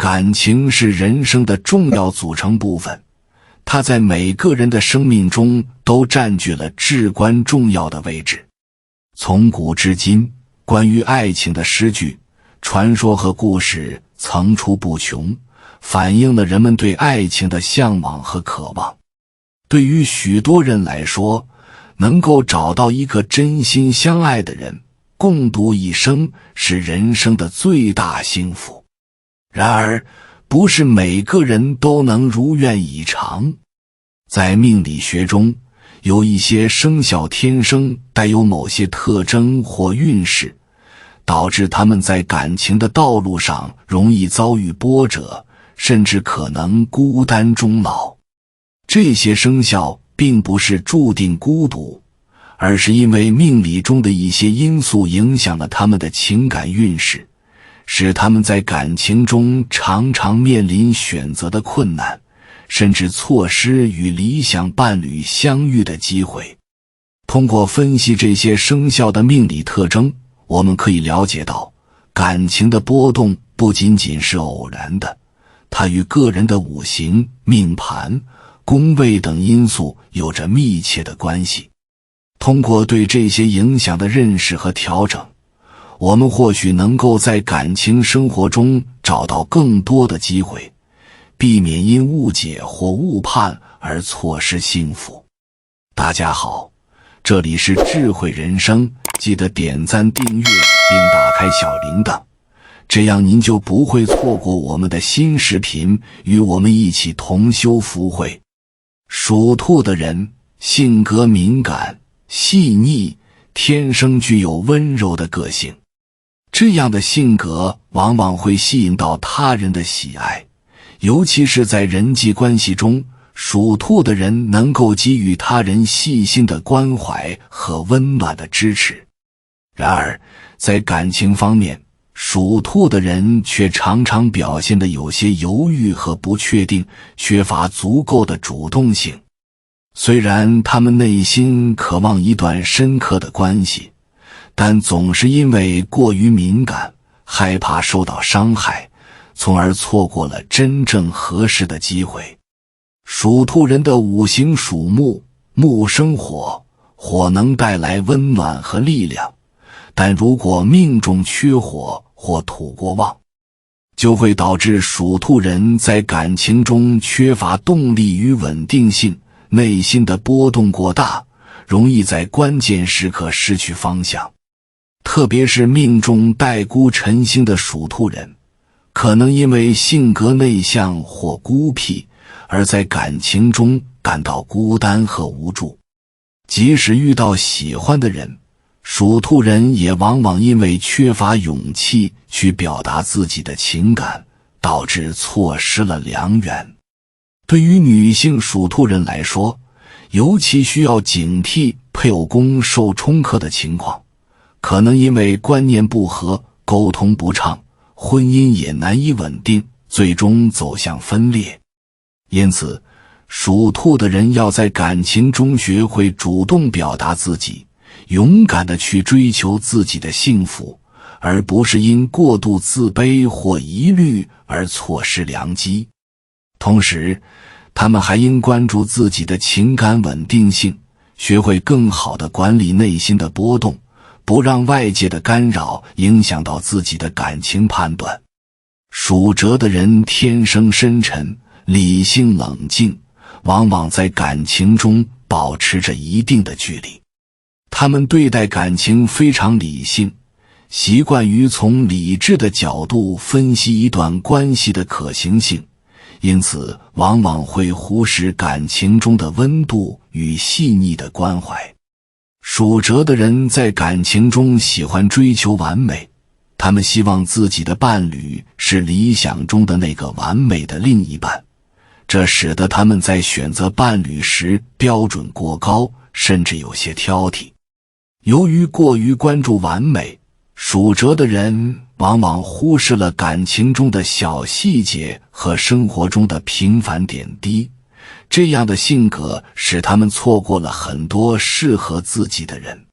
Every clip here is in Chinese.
感情是人生的重要组成部分，它在每个人的生命中都占据了至关重要的位置。从古至今，关于爱情的诗句、传说和故事层出不穷，反映了人们对爱情的向往和渴望。对于许多人来说，能够找到一个真心相爱的人，共度一生，是人生的最大幸福。然而，不是每个人都能如愿以偿。在命理学中，有一些生肖天生带有某些特征或运势，导致他们在感情的道路上容易遭遇波折，甚至可能孤单终老。这些生肖并不是注定孤独，而是因为命理中的一些因素影响了他们的情感运势，使他们在感情中常常面临选择的困难，甚至错失与理想伴侣相遇的机会。通过分析这些生肖的命理特征，我们可以了解到，感情的波动不仅仅是偶然的，它与个人的五行、命盘、宫位等因素有着密切的关系。通过对这些影响的认识和调整，我们或许能够在感情生活中找到更多的机会，避免因误解或误判而错失幸福。大家好，这里是智慧人生，记得点赞订阅并打开小铃铛，这样您就不会错过我们的新视频，与我们一起同修福慧。属兔的人性格敏感、细腻，天生具有温柔的个性。这样的性格往往会吸引到他人的喜爱，尤其是在人际关系中，属兔的人能够给予他人细心的关怀和温暖的支持。然而，在感情方面，属兔的人却常常表现得有些犹豫和不确定，缺乏足够的主动性。虽然他们内心渴望一段深刻的关系，但总是因为过于敏感，害怕受到伤害，从而错过了真正合适的机会。属兔人的五行属木，木生火，火能带来温暖和力量，但如果命中缺火或土过旺，就会导致属兔人在感情中缺乏动力与稳定性，内心的波动过大，容易在关键时刻失去方向。特别是命中带孤辰星的属兔人，可能因为性格内向或孤僻，而在感情中感到孤单和无助。即使遇到喜欢的人，属兔人也往往因为缺乏勇气去表达自己的情感，导致错失了良缘。对于女性属兔人来说，尤其需要警惕配偶宫受冲克的情况，可能因为观念不合、沟通不畅，婚姻也难以稳定，最终走向分裂。因此，属兔的人要在感情中学会主动表达自己，勇敢地去追求自己的幸福，而不是因过度自卑或疑虑而错失良机。同时，他们还应关注自己的情感稳定性，学会更好地管理内心的波动，不让外界的干扰影响到自己的感情判断。属蛇的人天生深沉、理性冷静，往往在感情中保持着一定的距离。他们对待感情非常理性，习惯于从理智的角度分析一段关系的可行性，因此往往会忽视感情中的温度与细腻的关怀。属蛇的人在感情中喜欢追求完美，他们希望自己的伴侣是理想中的那个完美的另一半，这使得他们在选择伴侣时标准过高，甚至有些挑剔。由于过于关注完美，属蛇的人往往忽视了感情中的小细节和生活中的平凡点滴，这样的性格使他们错过了很多适合自己的人。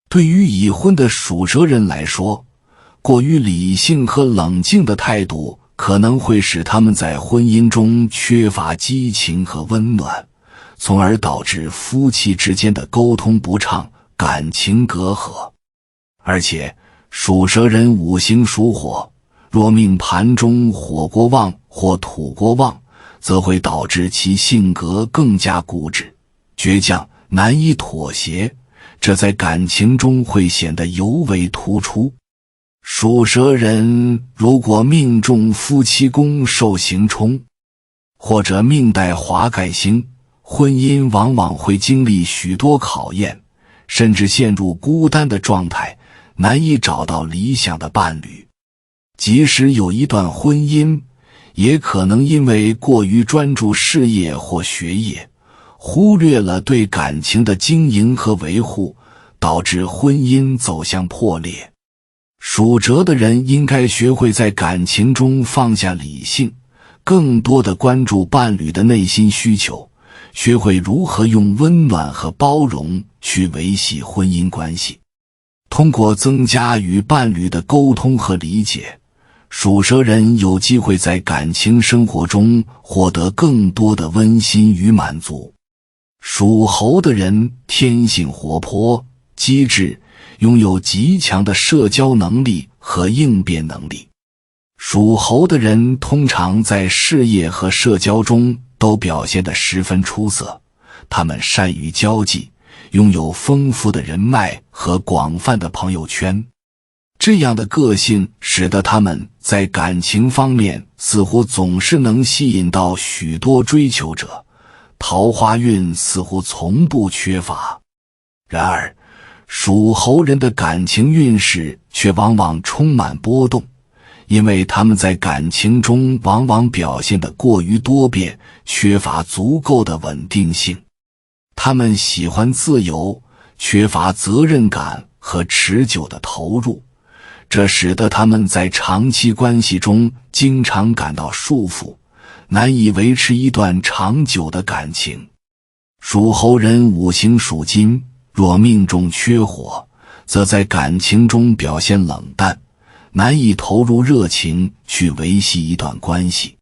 对于已婚的属蛇人来说，过于理性和冷静的态度可能会使他们在婚姻中缺乏激情和温暖，从而导致夫妻之间的沟通不畅，感情隔阂。而且属蛇人五行属火，若命盘中火锅旺或土锅旺，则会导致其性格更加固执、倔强，难以妥协，这在感情中会显得尤为突出。属蛇人如果命中夫妻宫受刑冲，或者命带华盖星，婚姻往往会经历许多考验，甚至陷入孤单的状态，难以找到理想的伴侣。即使有一段婚姻，也可能因为过于专注事业或学业，忽略了对感情的经营和维护，导致婚姻走向破裂。属蛇的人应该学会在感情中放下理性，更多地关注伴侣的内心需求，学会如何用温暖和包容去维系婚姻关系。通过增加与伴侣的沟通和理解，属蛇人有机会在感情生活中获得更多的温馨与满足。属猴的人天性活泼、机智，拥有极强的社交能力和应变能力。属猴的人通常在事业和社交中都表现得十分出色，他们善于交际，拥有丰富的人脉和广泛的朋友圈。这样的个性使得他们在感情方面似乎总是能吸引到许多追求者，桃花运似乎从不缺乏。然而，属猴人的感情运势却往往充满波动，因为他们在感情中往往表现得过于多变，缺乏足够的稳定性。他们喜欢自由，缺乏责任感和持久的投入，这使得他们在长期关系中经常感到束缚，难以维持一段长久的感情。属猴人五行属金，若命中缺火，则在感情中表现冷淡，难以投入热情去维系一段关系。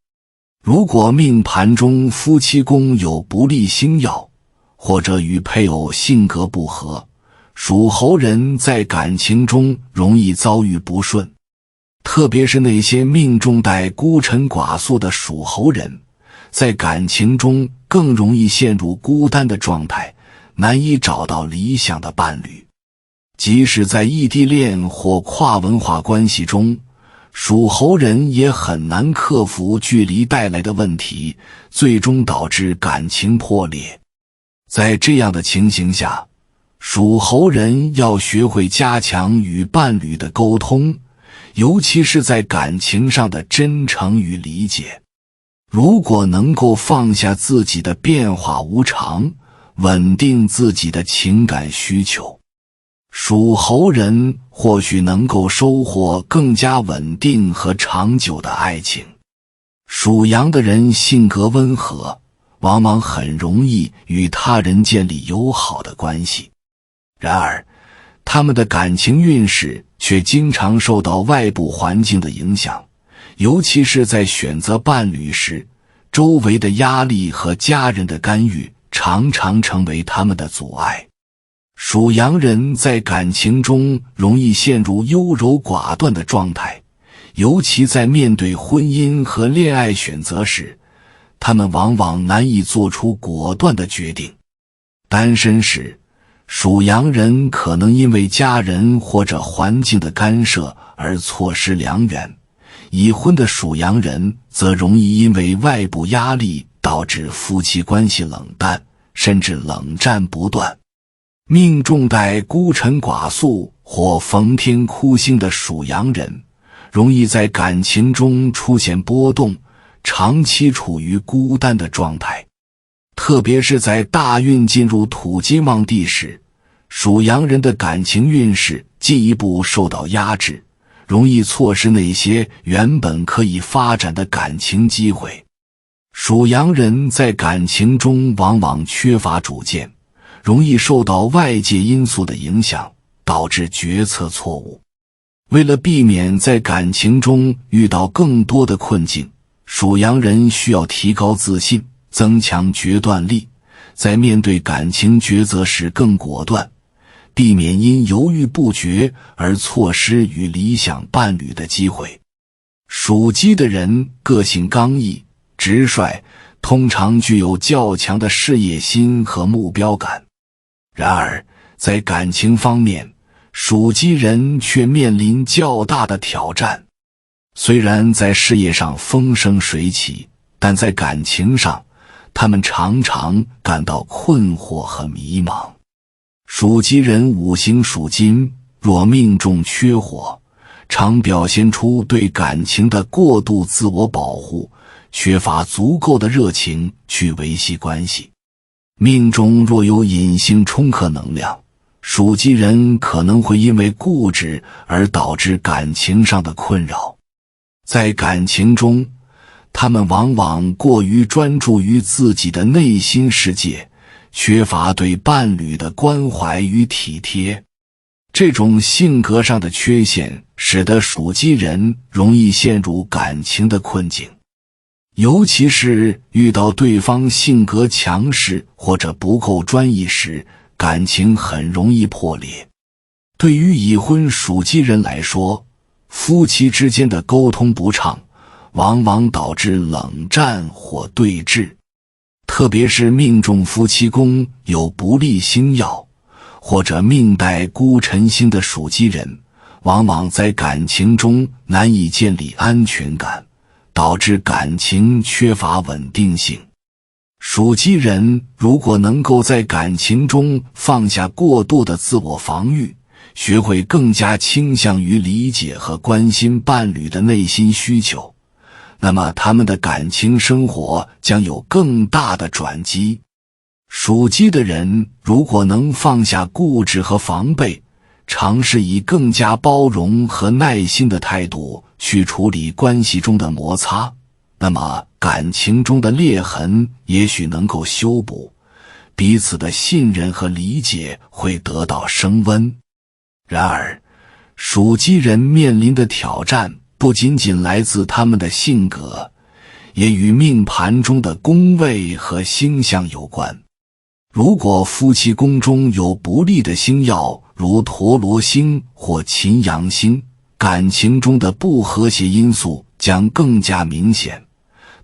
如果命盘中夫妻宫有不利星曜，或者与配偶性格不合，属猴人在感情中容易遭遇不顺。特别是那些命中带孤臣寡宿的属猴人，在感情中更容易陷入孤单的状态，难以找到理想的伴侣。即使在异地恋或跨文化关系中，属猴人也很难克服距离带来的问题，最终导致感情破裂。在这样的情形下，属猴人要学会加强与伴侣的沟通，尤其是在感情上的真诚与理解。如果能够放下自己的变化无常，稳定自己的情感需求，属猴人或许能够收获更加稳定和长久的爱情。属羊的人性格温和，往往很容易与他人建立友好的关系。然而，他们的感情运势却经常受到外部环境的影响，尤其是在选择伴侣时，周围的压力和家人的干预常常成为他们的阻碍。属羊人在感情中容易陷入优柔寡断的状态，尤其在面对婚姻和恋爱选择时，他们往往难以做出果断的决定。单身时，属羊人可能因为家人或者环境的干涉而错失良缘，已婚的属羊人则容易因为外部压力导致夫妻关系冷淡，甚至冷战不断。命中带孤臣寡宿或逢天哭星的属羊人，容易在感情中出现波动，长期处于孤单的状态。特别是在大运进入土金旺地时，属羊人的感情运势进一步受到压制，容易错失那些原本可以发展的感情机会。属羊人在感情中往往缺乏主见，容易受到外界因素的影响，导致决策错误。为了避免在感情中遇到更多的困境，属羊人需要提高自信，增强决断力，在面对感情抉择时更果断，避免因犹豫不决而错失与理想伴侣的机会。属鸡的人个性刚毅、直率，通常具有较强的事业心和目标感。然而，在感情方面，属鸡人却面临较大的挑战。虽然在事业上风生水起，但在感情上，他们常常感到困惑和迷茫。属鸡人五行属金，若命中缺火，常表现出对感情的过度自我保护，缺乏足够的热情去维系关系。命中若有隐性冲克能量，属鸡人可能会因为固执而导致感情上的困扰。在感情中，他们往往过于专注于自己的内心世界，缺乏对伴侣的关怀与体贴。这种性格上的缺陷使得属鸡人容易陷入感情的困境，尤其是遇到对方性格强势或者不够专一时，感情很容易破裂。对于已婚属鸡人来说，夫妻之间的沟通不畅，往往导致冷战或对峙。特别是命中夫妻宫有不利星曜，或者命带孤辰星的属鸡人，往往在感情中难以建立安全感，导致感情缺乏稳定性。属鸡人如果能够在感情中放下过度的自我防御，学会更加倾向于理解和关心伴侣的内心需求，那么他们的感情生活将有更大的转机。属鸡的人如果能放下固执和防备，尝试以更加包容和耐心的态度去处理关系中的摩擦，那么感情中的裂痕也许能够修补，彼此的信任和理解会得到升温。然而，属鸡人面临的挑战不仅仅来自他们的性格，也与命盘中的宫位和星象有关。如果夫妻宫中有不利的星曜，如陀罗星或擎羊星，感情中的不和谐因素将更加明显，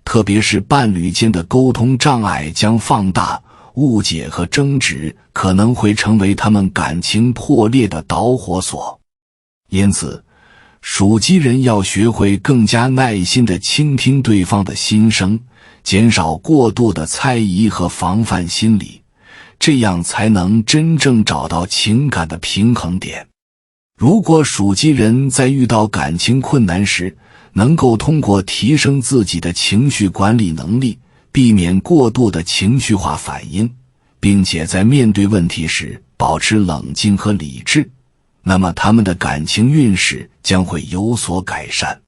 特别是伴侣间的沟通障碍将放大，误解和争执可能会成为他们感情破裂的导火索。因此，属鸡人要学会更加耐心地倾听对方的心声，减少过度的猜疑和防范心理，这样才能真正找到情感的平衡点。如果属鸡人在遇到感情困难时，能够通过提升自己的情绪管理能力，避免过度的情绪化反应，并且在面对问题时保持冷静和理智，那么他们的感情运势将会有所改善。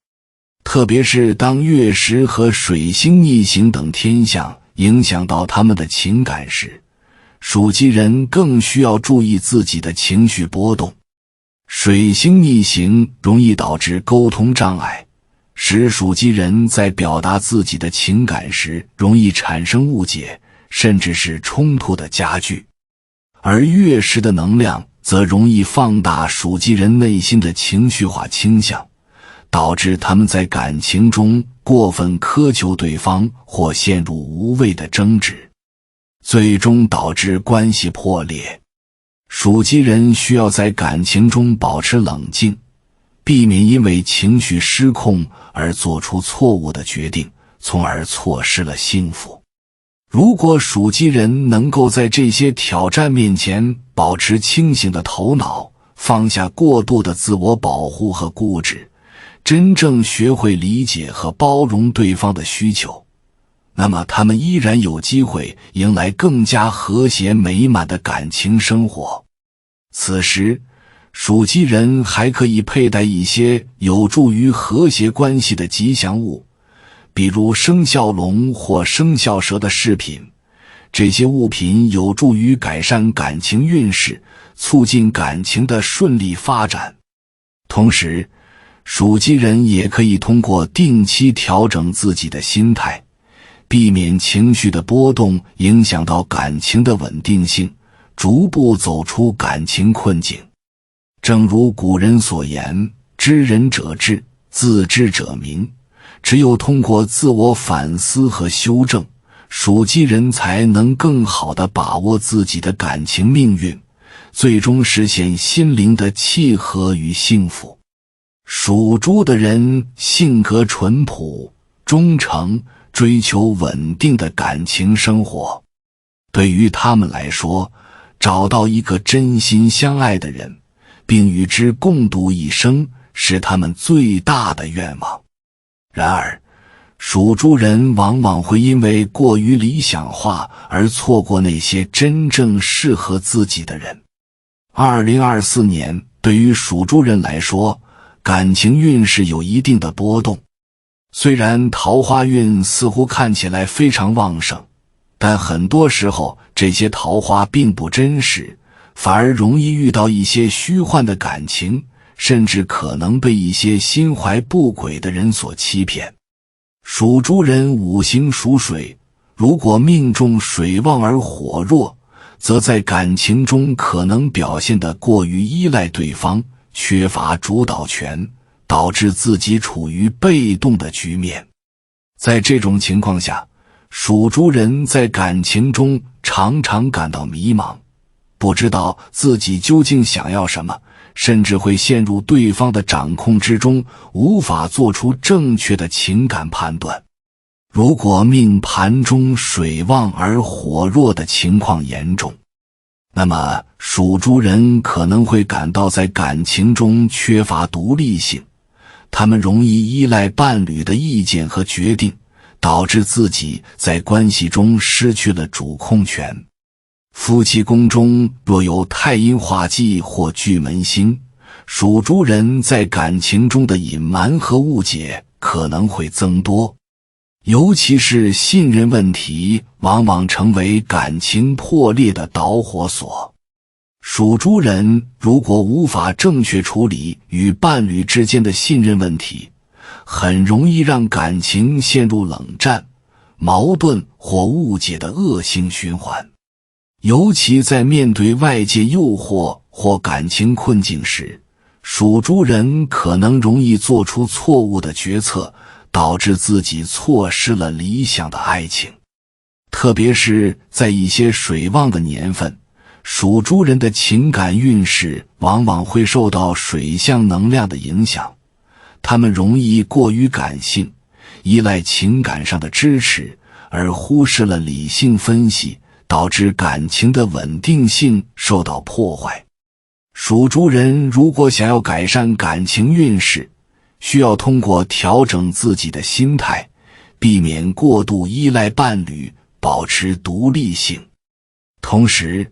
特别是当月食和水星逆行等天象影响到他们的情感时，属鸡人更需要注意自己的情绪波动。水星逆行容易导致沟通障碍，使属鸡人在表达自己的情感时容易产生误解，甚至是冲突的加剧。而月食的能量则容易放大属鸡人内心的情绪化倾向，导致他们在感情中过分苛求对方或陷入无谓的争执，最终导致关系破裂。属鸡人需要在感情中保持冷静，避免因为情绪失控而做出错误的决定，从而错失了幸福。如果属鸡人能够在这些挑战面前保持清醒的头脑，放下过度的自我保护和固执，真正学会理解和包容对方的需求，那么他们依然有机会迎来更加和谐美满的感情生活。此时，属鸡人还可以佩戴一些有助于和谐关系的吉祥物，比如生肖龙或生肖蛇的饰品。这些物品有助于改善感情运势，促进感情的顺利发展。同时，属鸡人也可以通过定期调整自己的心态，避免情绪的波动影响到感情的稳定性，逐步走出感情困境。正如古人所言，知人者智，自知者明。只有通过自我反思和修正，属鸡人才能更好地把握自己的感情命运，最终实现心灵的契合与幸福。属猪的人性格淳朴、忠诚，追求稳定的感情生活。对于他们来说，找到一个真心相爱的人，并与之共度一生，是他们最大的愿望。然而，属猪人往往会因为过于理想化而错过那些真正适合自己的人。2024年对于属猪人来说，感情运势有一定的波动。虽然桃花运似乎看起来非常旺盛，但很多时候这些桃花并不真实，反而容易遇到一些虚幻的感情，甚至可能被一些心怀不轨的人所欺骗。属猪人五行属水，如果命中水旺而火弱，则在感情中可能表现得过于依赖对方，缺乏主导权，导致自己处于被动的局面。在这种情况下，属猪人在感情中常常感到迷茫，不知道自己究竟想要什么，甚至会陷入对方的掌控之中，无法做出正确的情感判断。如果命盘中水旺而火弱的情况严重，那么属猪人可能会感到在感情中缺乏独立性，他们容易依赖伴侣的意见和决定，导致自己在关系中失去了主控权。夫妻宫中若有太阴化忌或巨门星，属猪人在感情中的隐瞒和误解可能会增多，尤其是信任问题往往成为感情破裂的导火索。属猪人如果无法正确处理与伴侣之间的信任问题，很容易让感情陷入冷战、矛盾或误解的恶性循环。尤其在面对外界诱惑或感情困境时，属猪人可能容易做出错误的决策，导致自己错失了理想的爱情。特别是在一些水旺的年份，属猪人的情感运势往往会受到水象能量的影响，他们容易过于感性，依赖情感上的支持，而忽视了理性分析，导致感情的稳定性受到破坏。属猪人如果想要改善感情运势，需要通过调整自己的心态，避免过度依赖伴侣，保持独立性。同时，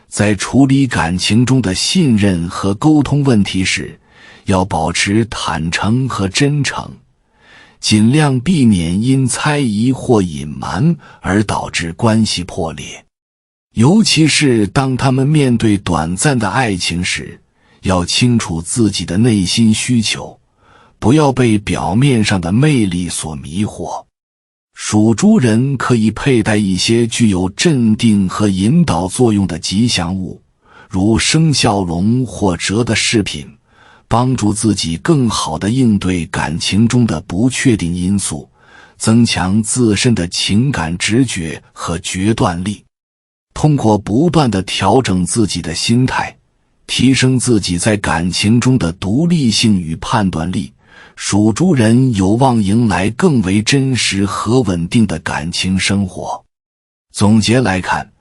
在处理感情中的信任和沟通问题时，要保持坦诚和真诚，尽量避免因猜疑或隐瞒而导致关系破裂。尤其是当他们面对短暂的爱情时，要清楚自己的内心需求，不要被表面上的魅力所迷惑。属猪人可以佩戴一些具有镇定和引导作用的吉祥物，如生肖龙或蛇的饰品，帮助自己更好地应对感情中的不确定因素，增强自身的情感直觉和决断力。通过不断地调整自己的心态，提升自己在感情中的独立性与判断力，属猪人有望迎来更为真实和稳定的感情生活。总结来看，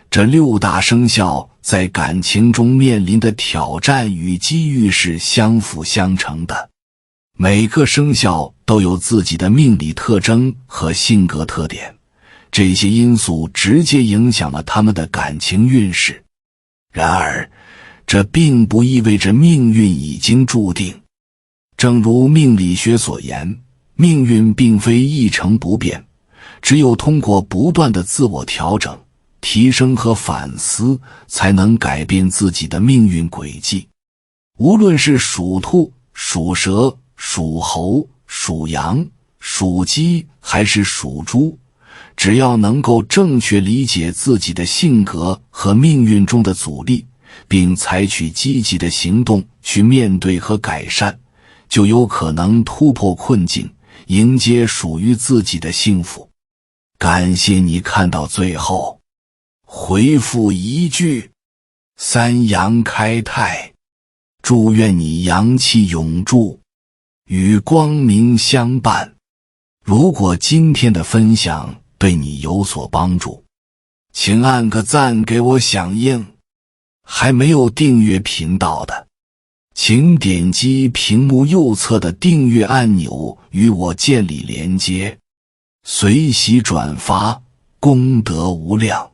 这6大生肖在感情中面临的挑战与机遇是相辅相成的。每个生肖都有自己的命理特征和性格特点，这些因素直接影响了他们的感情运势。然而，这并不意味着命运已经注定。正如命理学所言，命运并非一成不变，只有通过不断的自我调整、提升和反思，才能改变自己的命运轨迹。无论是属兔、属蛇、属猴、属羊、属鸡还是属猪，只要能够正确理解自己的性格和命运中的阻力，并采取积极的行动去面对和改善，就有可能突破困境，迎接属于自己的幸福。感谢你看到最后，回复一句三阳开泰，祝愿你阳气永驻，与光明相伴。如果今天的分享对你有所帮助，请按个赞给我响应。还没有订阅频道的，请点击屏幕右侧的订阅按钮与我建立连接，随喜转发，功德无量。